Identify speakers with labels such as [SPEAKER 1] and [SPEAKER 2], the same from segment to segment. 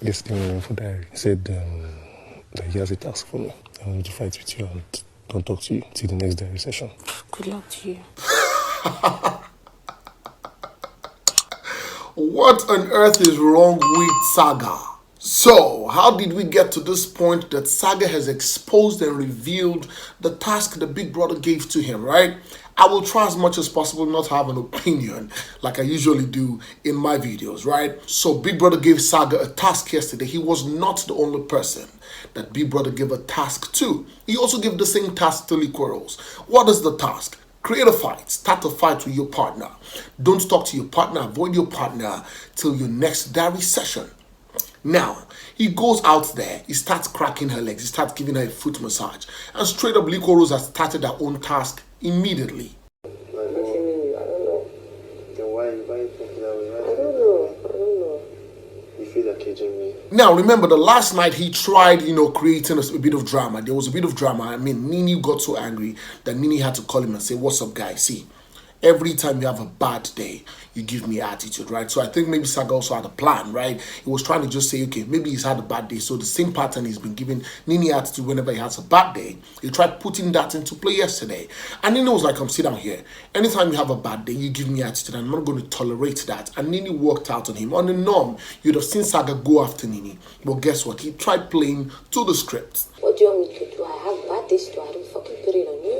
[SPEAKER 1] Yesterday, for diary, he said that he has a task for me. I want to fight with you and don't talk to you till the next diary session.
[SPEAKER 2] Good luck to you.
[SPEAKER 3] What on earth is wrong with Saga? So, how did we get to this point that Saga has exposed and revealed the task the Big Brother gave to him, right? I will try as much as possible not to have an opinion like I usually do in my videos, right? So Big Brother gave Saga a task yesterday. He was not the only person that Big Brother gave a task to. He also gave the same task to Liquorose. What is the task? Create a fight. Start a fight with your partner. Don't talk to your partner. Avoid your partner till your next diary session. Now, he goes out there, he starts cracking her legs, he starts giving her a foot massage. And straight up, Liquorose has started her own task immediately.
[SPEAKER 4] I don't know. Then why are you thinking that way? I don't know. You feel like caging me.
[SPEAKER 3] Now, remember, the last night he tried, creating a bit of drama. There was a bit of drama. I mean, Nini got so angry that Nini had to call him and say, "What's up, guys? See, every time you have a bad day, you give me attitude," right? So I think maybe Saga also had a plan, right? He was trying to just say, okay, maybe he's had a bad day. So the same pattern he's been giving Nini attitude whenever he has a bad day. He tried putting that into play yesterday. And Nini was like, "Come sit down here. Anytime you have a bad day, you give me attitude. And I'm not going to tolerate that." And Nini worked out on him. On the norm, you'd have seen Saga go after Nini. But guess what? He tried playing to the script.
[SPEAKER 2] What do you want me to do? I have bad days too. I don't fucking put it on you.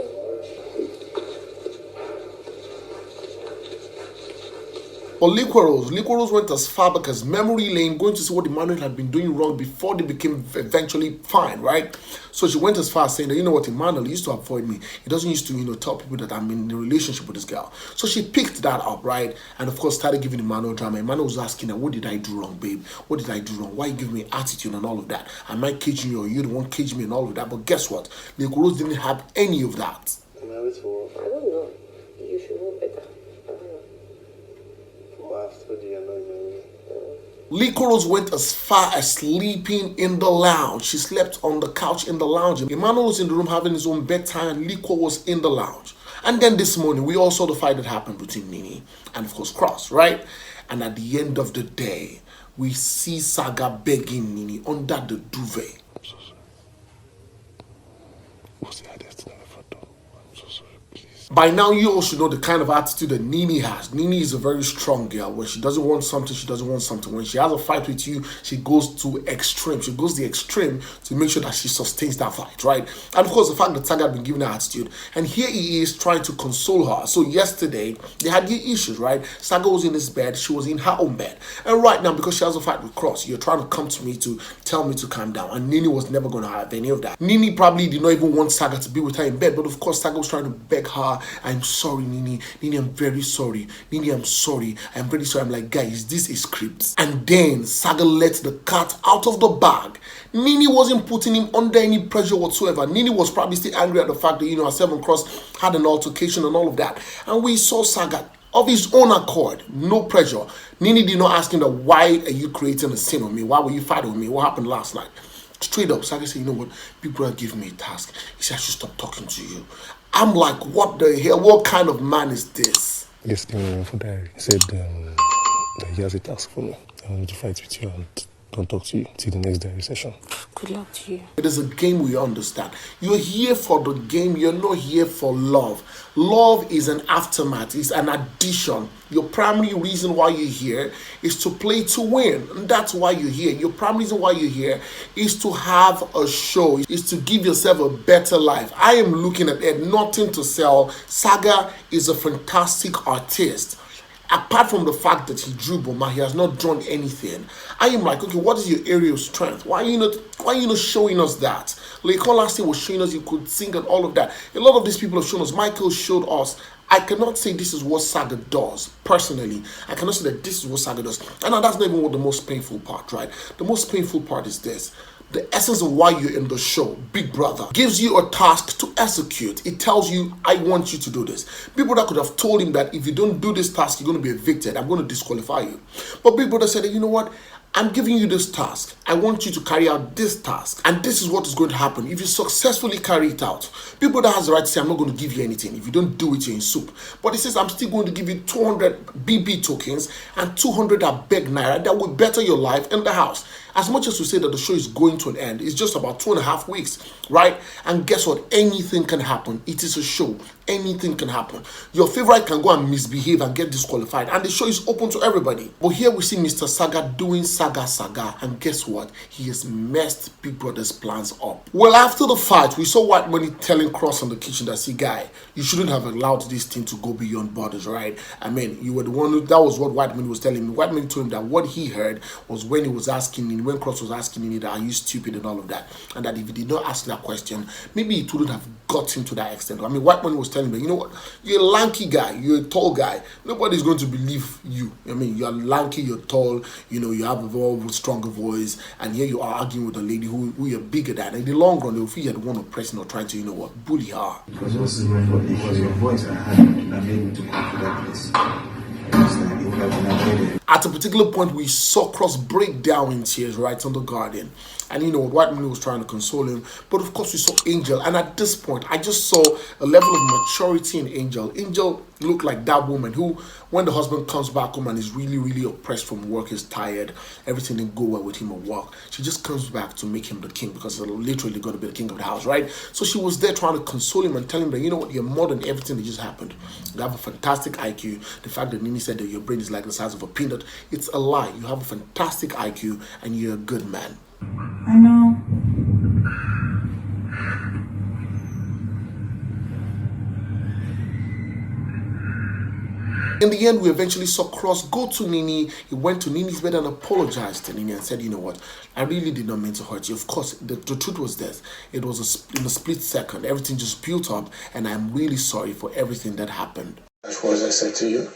[SPEAKER 3] But Liquorose went as far back as memory lane, going to see what Emmanuel had been doing wrong before they became eventually fine, right? So she went as far as saying that, Emmanuel used to avoid me. He doesn't used to, tell people that I'm in a relationship with this girl. So she picked that up, right? And of course started giving Emmanuel drama. Emmanuel was asking her, "What did I do wrong, babe? What did I do wrong? Why you give me attitude and all of that? Am I caging you or you the one caging me and all of that?" But guess what? Liquorose didn't have any of that.
[SPEAKER 4] Am I with for?
[SPEAKER 2] I don't know. You should know better.
[SPEAKER 3] Liquorose went as far as sleeping in the lounge. She slept on the couch in the lounge. Emmanuel was in the room having his own bedtime, and Liquor was in the lounge. And then this morning, we all saw the fight that happened between Nini and, of course, Cross, right? And at the end of the day, we see Saga begging Nini under the duvet.
[SPEAKER 1] I'm so sorry. What's the hardest thing I've ever done? I'm so sorry, please.
[SPEAKER 3] By now, you all should know the kind of attitude that Nini has. Nini is a very strong girl. When she doesn't want something, she doesn't want something. When she has a fight with you, she goes to extreme. She goes the extreme to make sure that she sustains that fight, right? And of course, the fact that Saga had been giving her attitude. And here he is trying to console her. So yesterday, they had the issues, right? Saga was in his bed. She was in her own bed. And right now, because she has a fight with Cross, you're trying to come to me to tell me to calm down. And Nini was never going to have any of that. Nini probably did not even want Saga to be with her in bed. But of course, Saga was trying to beg her, "I'm sorry, Nini. Nini, I'm very sorry. Nini, I'm sorry. I'm very sorry." I'm like, guys, this is script. And then Saga let the cat out of the bag. Nini wasn't putting him under any pressure whatsoever. Nini was probably still angry at the fact that, herself and Cross had an altercation and all of that. And we saw Saga of his own accord, no pressure. Nini did not ask him that, "Why are you creating a scene on me? Why were you fighting with me? What happened last night?" Straight up, Saga said, "You know what? Big Brother gave me a task. He said I should stop talking to you." I'm like, what the hell? What kind of man is this?
[SPEAKER 1] Yesterday, for diary, he said that he has a task for me. I want to fight with you and don't talk to you till the next diary session.
[SPEAKER 2] Good luck to you.
[SPEAKER 3] It is a game, we understand. You're here for the game. You're not here for love. Love is an aftermath. It's an addition. Your primary reason why you're here is to play to win. And that's why you're here. Your primary reason why you're here is to have a show, is to give yourself a better life. I am looking at it, nothing to sell. Saga is a fantastic artist. Apart from the fact that he drew Boma, he has not drawn anything. I am like, okay, what is your area of strength? Why are you not showing us that? Like last year was showing us you could sing and all of that. A lot of these people have shown us. Michael showed us. I cannot say this is what Saga does, personally. I cannot say that this is what Saga does. And that's not even what the most painful part, right? The most painful part is this. The essence of why you're in the show, Big Brother, gives you a task to execute. It tells you, "I want you to do this." Big Brother could have told him that if you don't do this task, you're going to be evicted. I'm going to disqualify you. But Big Brother said, "You know what? I'm giving you this task. I want you to carry out this task. And this is what is going to happen. If you successfully carry it out, Big Brother has the right to say, I'm not going to give you anything. If you don't do it, you're in soup. But he says, I'm still going to give you 200 BB tokens and 200 Bbnaija that will better your life in the house. As much as we say that the show is going to an end, it's just about 2.5 weeks, right? And guess what? Anything can happen. It is a show. Anything can happen. Your favorite can go and misbehave and get disqualified, and the show is open to everybody. But here we see Mr. Saga doing Saga, and guess what? He has messed Big Brother's plans up. Well, after the fight, we saw White Money telling Cross in the kitchen that, see, guy, you shouldn't have allowed this thing to go beyond borders, right? I mean, you were the one who, that was what White Money was telling me. White Money told him that what he heard was when he was asking Nini, when Cross was asking Nini that, are you stupid and all of that, and that if he did not ask that question, maybe it wouldn't have got him to that extent. I mean, White Money was telling me, you know what, you're a lanky guy, you're a tall guy, nobody's going to believe you. I mean, you're lanky, you're tall, you know, you have a very stronger voice, and here you are arguing with a lady who you're bigger than. In the long run, they'll feel you're the one oppressing or trying to, you know what, bully her.
[SPEAKER 5] It was your voice I had that made me to come to that place.
[SPEAKER 3] At a particular point, we saw Cross break down in tears right on the garden. And you know, White Money was trying to console him. But of course, we saw Angel. And at this point, I just saw a level of maturity in Angel. Angel looked like that woman who, when the husband comes back home and is really, really oppressed from work, is tired, everything didn't go well with him at work, she just comes back to make him the king, because he's literally going to be the king of the house, right? So she was there trying to console him and tell him that, you know what, you're more than everything that just happened. You have a fantastic IQ. The fact that Nini said that your brain is like the size of a peanut, it's a lie. You have a fantastic IQ and you're a good man.
[SPEAKER 6] I know.
[SPEAKER 3] In the end, we eventually saw Cross go to Nini. He went to Nini's bed and apologized to Nini and said, you know what, I really did not mean to hurt you. Of course, the truth was this. It was in a split second. Everything just built up, and I'm really sorry for everything that happened.
[SPEAKER 7] That's what I said to you.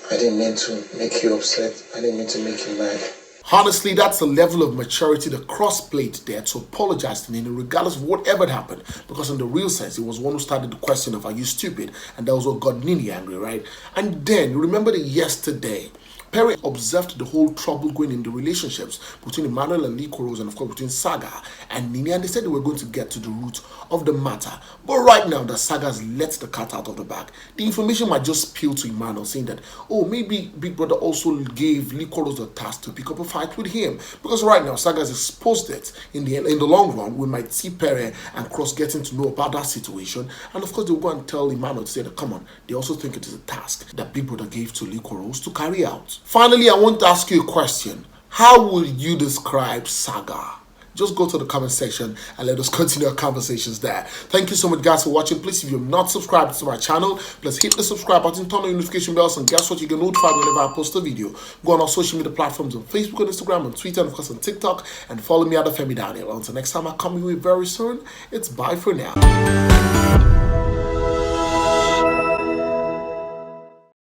[SPEAKER 7] I didn't mean to make you upset. I didn't mean to make you mad.
[SPEAKER 3] Honestly, that's a level of maturity the Cross played there to apologize to Nini regardless of whatever had happened. Because in the real sense, he was one who started the question of, are you stupid? And that was what got Nini angry, right? And then, remember that yesterday, Perry observed the whole trouble going in the relationships between Emmanuel and Liquorose, and of course between Saga and Nini, and they said they were going to get to the root of the matter. But right now, the Saga's let the cat out of the bag. The information might just spill to Emmanuel, saying that, oh, maybe Big Brother also gave Liquorose the task to pick up a fight with him. Because right now, Saga's exposed it. In the long run, we might see Perry and Cross getting to know about that situation, and of course they'll go and tell Emmanuel to say that, come on, they also think it is a task that Big Brother gave to Liquorose to carry out. Finally, I want to ask you a question. How would you describe Saga? Just go to the comment section and let us continue our conversations there. Thank you so much, guys, for watching. Please, if you're not subscribed to my channel, please hit the subscribe button, turn on notification bells, and guess what? You get notified whenever I post a video. Go on our social media platforms on Facebook, on Instagram, on Twitter, and of course on TikTok, and follow me at Femi Daniel. Until next time I come your way very soon, it's bye for now.